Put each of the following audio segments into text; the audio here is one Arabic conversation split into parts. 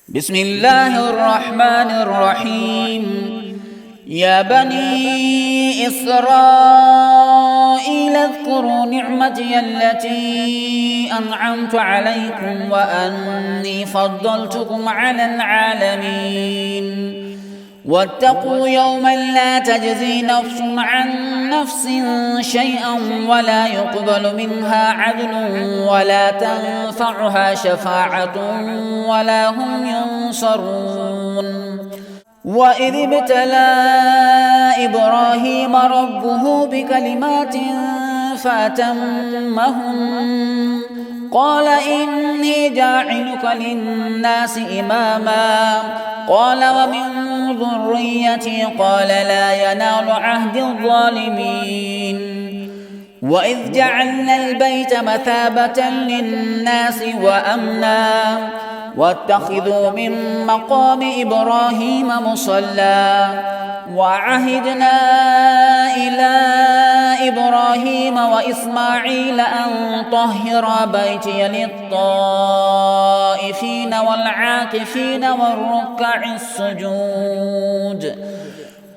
بسم الله الرحمن الرحيم. يا بني إسرائيل اذكروا نعمتي التي أنعمت عليكم وأني فضلتكم على العالمين. واتقوا يوما لا تجزي نفس عن نفس شيئا ولا يقبل منها عدل ولا تنفعها شفاعة ولا هم ينصرون. وإذ ابتلى إبراهيم ربه بكلمات فأتمهن قال إني جاعلك للناس إماما قال ومن ذريتي قال لا ينال عهد الظالمين. وإذ جعلنا البيت مثابة للناس وأمنا واتخذوا من مقام إبراهيم مصلى وعهدنا إلى إبراهيم وإسماعيل أن طهرا بيتي للطائفين والعاكفين والركع السجود.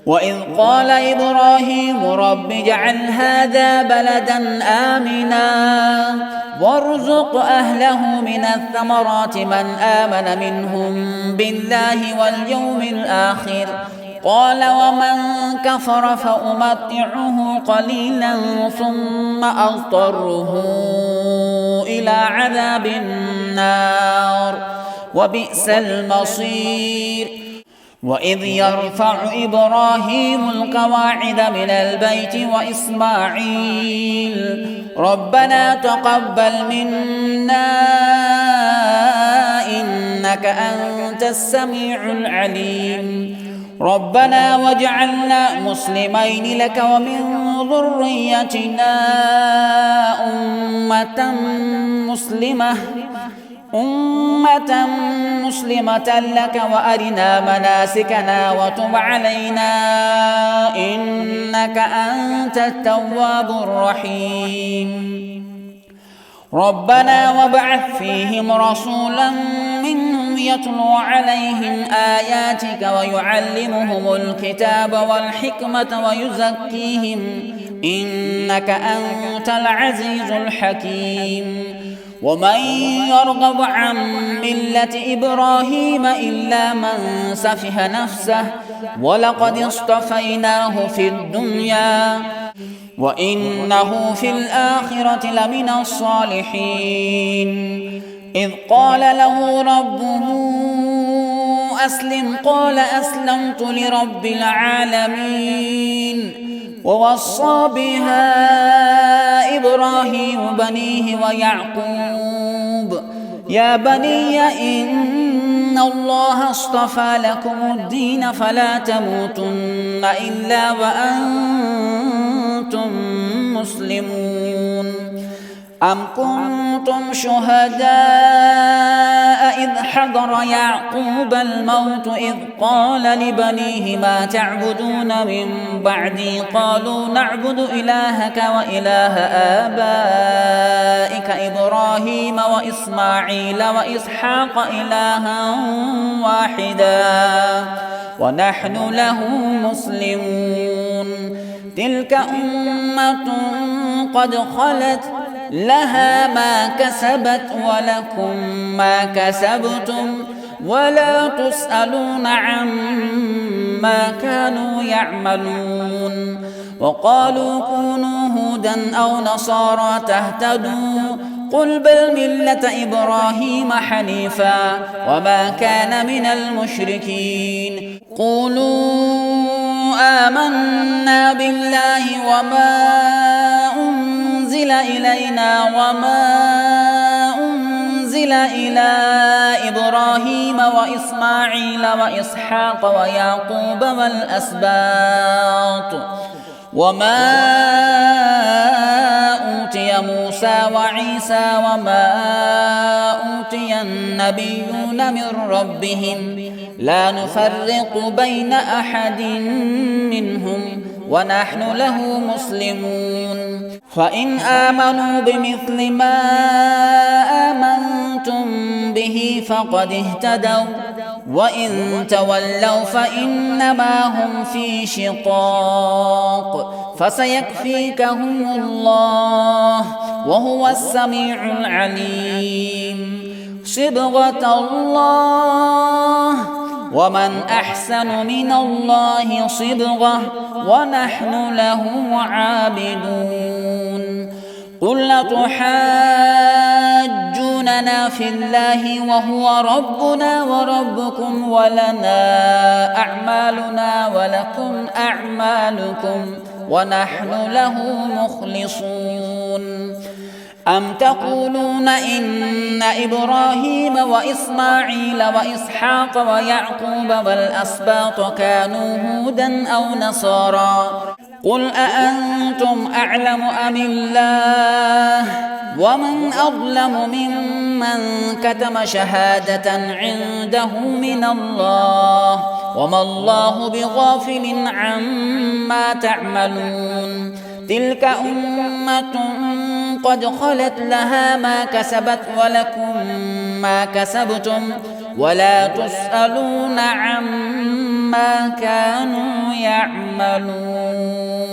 وإذ قال إبراهيم رب اجعل هذا بلدا آمنا وارزق أهله من الثمرات من آمن منهم بالله واليوم الآخر قال ومن كفر فأمتعه قليلا ثم أضطره إلى عذاب النار وبئس المصير. وإذ يرفع إبراهيم القواعد من البيت وإسماعيل ربنا تقبل منا إنك أنت السميع العليم ربنا واجعلنا مسلمين لك ومن ذريتنا أمة مسلمة لك وأرنا مناسكنا وتب علينا إنك أنت التواب الرحيم. ربنا وابعث فيهم رسولا منهم يتلو عليهم آياتك ويعلمهم الكتاب والحكمة ويزكيهم إنك أنت العزيز الحكيم. ومن يرغب عن ملة إبراهيم إلا من سفه نفسه ولقد اصطفيناه في الدنيا وإنه في الآخرة لمن الصالحين. إذ قال له ربه أسلم قال أسلمت لرب العالمين. ووصى بها إبراهيم بنيه ويعقوب يا بني إن الله اصطفى لكم الدين فلا تموتن إلا وأنتم مسلمون. أم كنتم شهداء إذ حضر يعقوب الموت إذ قال لبنيه ما تعبدون من بعدي قالوا نعبد إلهك وإله آبائك إبراهيم وإسماعيل وإسحاق إلها واحدا ونحن له مسلمون. تلك أمة قد خلت لها ما كسبت ولكم ما كسبتم ولا تسألون عما كانوا يعملون. وقالوا كونوا هودا أو نصارى تهتدوا قل بل ملة إبراهيم حنيفا وما كان من المشركين. قولوا آمنا بالله وما أنزل إلينا وما أنزل إلى إبراهيم وإسماعيل وإسحاق ويعقوب والأسباط وما أوتي موسى وعيسى وما أوتي النبيون من ربهم لا نفرق بين أحد منهم ونحن له مسلمون. فإن آمنوا بمثل ما آمنتم به فقد اهتدوا وإن تولوا فإنما هم في شقاق فسيكفيكهم الله وهو السميع العليم صبغة الله ومن أحسن من الله صبغة ونحن له عابدون قل أتحاجوننا في الله وهو ربنا وربكم ولنا أعمالنا ولكم أعمالكم ونحن له مخلصون أم تقولون إن إبراهيم وإسماعيل وإسحاق ويعقوب والأسباط كانوا هودا أو نصارى قل أأنتم أعلم أم الله ومن أظلم ممن كتم شهادة عنده من الله وما الله بغافل عما تعملون تلك أمة قد خلت لها ما كسبت ولكم ما كسبتم ولا تسألون عما كانوا يعملون